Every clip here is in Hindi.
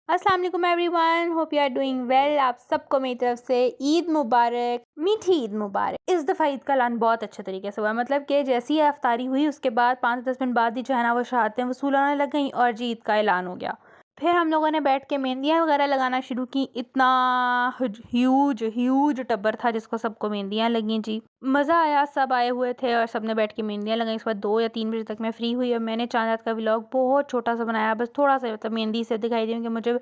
अस्सलाम वालेकुम everyone, hope you are doing well. आप सबको मेरी तरफ से ईद मुबारक, मीठी ईद मुबारक। इस दफ़ा ईद का ऐलान बहुत अच्छे तरीके से हुआ, मतलब कि जैसी ही अफ्तारी हुई उसके बाद 5-10 मिनट बाद ही जो है ना वो शहादतें वसूल होने लग गई और जी ईद का ऐलान हो गया। फिर हम लोगों ने बैठ के मेहंदियाँ वगैरह लगाना शुरू की। इतना ह्यूज ह्यूज टब्बर था जिसको सबको मेहंदियाँ लगी जी। मज़ा आया, सब आए हुए थे और सबने बैठ के मेहंदियाँ लगाई। उसके बाद 2 या 3 बजे तक मैं फ्री हुई और मैंने चांद रात का व्लॉग बहुत छोटा सा बनाया, बस थोड़ा सा, मतलब मेहंदी से दिखाई दी कि मुझे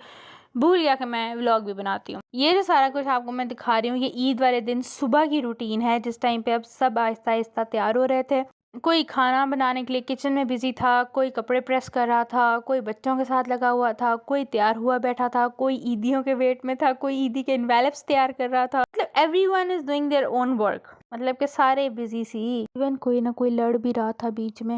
भूल गया कि मैं व्लॉग भी बनाती हूँ। ये जो सारा कुछ आपको मैं दिखा रही हूँ ये ईद वाले दिन सुबह की रूटीन है, जिस टाइम पे अब सब आहिस्ता आहिस्ता तैयार हो रहे थे। कोई खाना बनाने के लिए किचन में बिजी था, कोई कपड़े प्रेस कर रहा था, कोई बच्चों के साथ लगा हुआ था, कोई तैयार हुआ बैठा था, कोई ईदियों के वेट में था, कोई ईदी के इन्वेलप्स तैयार कर रहा था। मतलब everyone is doing their own work, मतलब कि सारे बिजी सी। इवन कोई ना कोई लड़ भी रहा था बीच में।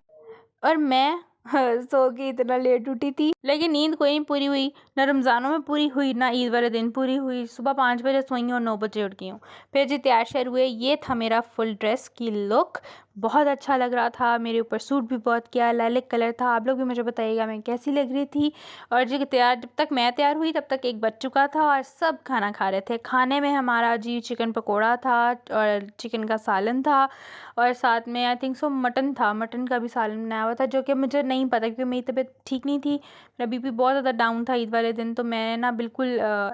और मैं सो के इतना लेट उठी थी, लेकिन नींद कोई नहीं पूरी हुई, ना रमज़ानों में पूरी हुई ना ईद वाले दिन पूरी हुई। सुबह 5 बजे सोई हूँ और 9 बजे उठ गई हूँ। फिर जी तैयार शेयर हुए, ये था मेरा फुल ड्रेस की लुक। बहुत अच्छा लग रहा था, मेरे ऊपर सूट भी बहुत किया, लाइलिक कलर था। आप लोग भी मुझे बताइएगा मैं कैसी लग रही थी। और जी तैयार, जब तक मैं तैयार हुई तब तक एक बज चुका था और सब खाना खा रहे थे। खाने में हमारा जी चिकन पकौड़ा था और चिकन का सालन था और साथ में आई थिंक सो मटन था, मटन का भी सालन बनाया हुआ था, जो कि मुझे नहीं पता क्योंकि मेरी तबीयत ठीक नहीं थी। मेरा बीपी बहुत ज़्यादा डाउन था ईद वाले दिन, तो मैं ना बिल्कुल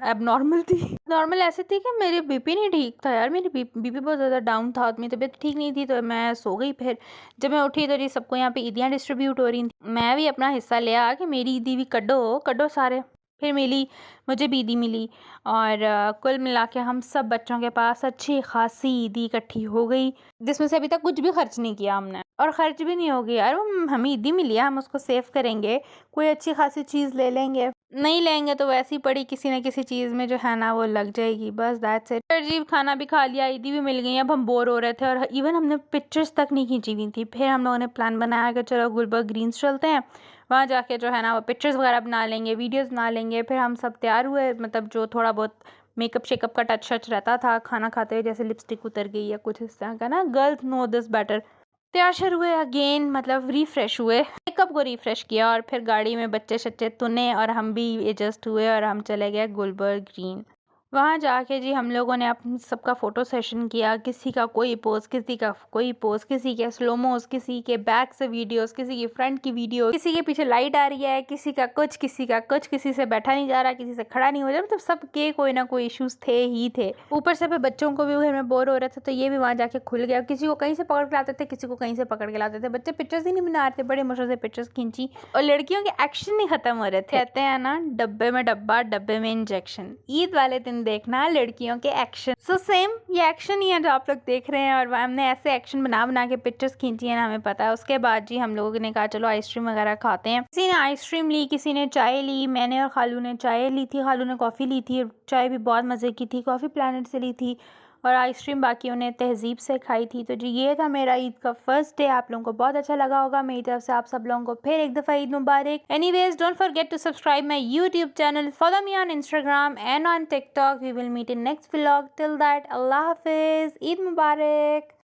एबनॉर्मल थी। नॉर्मल ऐसे थी कि मेरी बीपी नहीं ठीक था यार, मेरी बीपी बहुत ज़्यादा डाउन था, मेरी तबीयत ठीक नहीं थी, तो मैं सो गई। फिर जब मैं उठी तो जी सबको यहाँ पे ईदियाँ डिस्ट्रीब्यूट हो रही थी। मैं भी अपना हिस्सा लिया कि मेरी ईदी भी कड्डो कड्डो सारे। फिर मिली, मुझे भी ईदी मिली और कुल मिला के हम सब बच्चों के पास अच्छी खासी ईदी इकट्ठी हो गई, जिसमें से अभी तक कुछ भी खर्च नहीं किया हमने। और खर्च भी नहीं होगी यार, हमें ईदी मिली है, हम उसको सेव करेंगे, कोई अच्छी खासी चीज़ ले लेंगे, नहीं लेंगे तो वैसी पड़ी किसी न किसी चीज़ में जो है ना वो लग जाएगी, बस दैट्स इट। अजीब खाना भी खा लिया, ईदी भी मिल गई। अब हम बोर हो रहे थे और इवन हमने पिक्चर्स तक नहीं खींची हुई थी। फिर हम लोगों ने प्लान बनाया कि चलो गुलबर्ग ग्रीन्स चलते हैं, वहाँ जाके जो है ना वो पिक्चर्स वगैरह बना लेंगे, वीडियोज़ बना लेंगे। फिर हम सब तैयार हुए, मतलब जो थोड़ा बहुत मेकअप शेकअप का टच शच रहता था खाना खाते हुए, जैसे लिपस्टिक उतर गई या कुछ इस तरह का ना, गर्ल्स नो दिस बेटर। तैयार शुर हुए अगेन, मतलब रिफ़्रेश हुए, मेकअप को रिफ़्रेश किया और फिर गाड़ी में बच्चे शच्चे तुने और हम भी एडजस्ट हुए और हम चले गए गुलबर्ग ग्रीन। वहाँ जाके जी हम लोगों ने अपने सबका फ़ोटो सेशन किया, किसी का कोई पोज़, किसी का कोई पोज़, किसी के स्लोमोस, किसी के बैक से वीडियोस, किसी की फ्रंट की वीडियो, किसी के पीछे लाइट आ रही है, किसी का कुछ, किसी का कुछ, किसी से बैठा नहीं जा रहा, किसी से खड़ा नहीं हो रहा, मतलब सबके कोई ना कोई इश्यूज थे ही थे। ऊपर से फिर बच्चों को भी घर में बोर हो रहा था, तो ये भी वहाँ जाके खुल गया। किसी को कहीं से पकड़ के लाते थे, किसी को कहीं से पकड़ के लाते थे। बच्चे पिक्चर्स ही नहीं बना रहे थे, बड़े मुश्किल से पिक्चर्स खींची और लड़कियों के एक्शन नहीं खत्म हो रहे थे। कहते हैं ना, डब्बे में डब्बा डब्बे में इंजेक्शन। ईद वाले दिन देखना लड़कियों के एक्शन। सो सेम ये एक्शन ही है जो आप लोग देख रहे हैं और हमने ऐसे एक्शन बना बना के पिक्चर्स खींची है ना, हमें पता है। उसके बाद जी हम लोगों ने कहा चलो आइसक्रीम वगैरह खाते हैं। किसी ने आइसक्रीम ली, किसी ने चाय ली, मैंने और खालू ने चाय ली थी, खालू ने कॉफ़ी ली थी। चाय भी बहुत मज़े की थी, कॉफ़ी प्लानट से ली थी और आइसक्रीम बाकियों ने तहजीब से खाई थी। तो जी ये था मेरा ईद का फर्स्ट डे। आप लोगों को बहुत अच्छा लगा होगा। मेरी तरफ से आप सब लोगों को फिर एक दफ़ा ईद मुबारक। Anyways, don't forget to subscribe my YouTube channel, follow me on Instagram and on TikTok. We will meet in next vlog. Till that, अल्लाह हाफिज़, ईद मुबारक।